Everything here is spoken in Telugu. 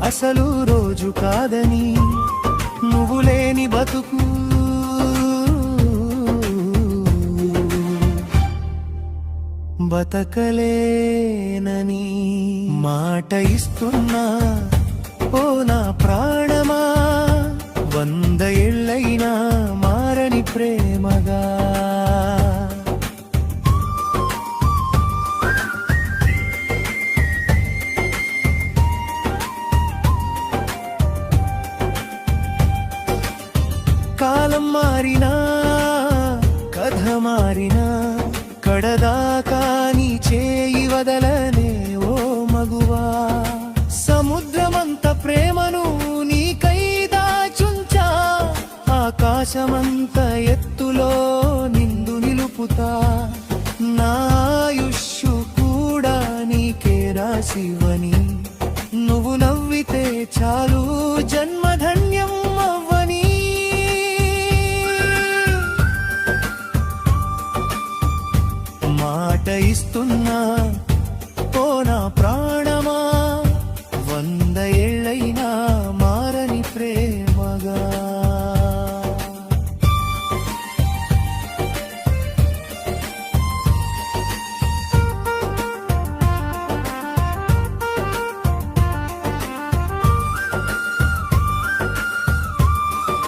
అసలు రోజు కాదని నువ్వు లేని బతుకు బతకలేనని మాట ఇస్తున్నా ఓ నా ప్రాణమా 100 ఏళ్ళైనా మారని ప్రేమగా కాలం మారినా కథ మారినా కడదాకా నీ చేయి వదలనే ఓ మగువా సముద్రమంత ప్రేమను నీకై దాచుంచా ఆకాశమంత ఎత్తులో నిండు నిలుపుతా నా ఆయుష్షు కూడా నీకే రాసివని నువ్వు నవ్వితే చాలు జన్మధన్యం అవ్వని మాట ఇస్తున్నా ఓ నా ప్రాణమా 100 ఏళ్ళైనా మారని ప్రేమ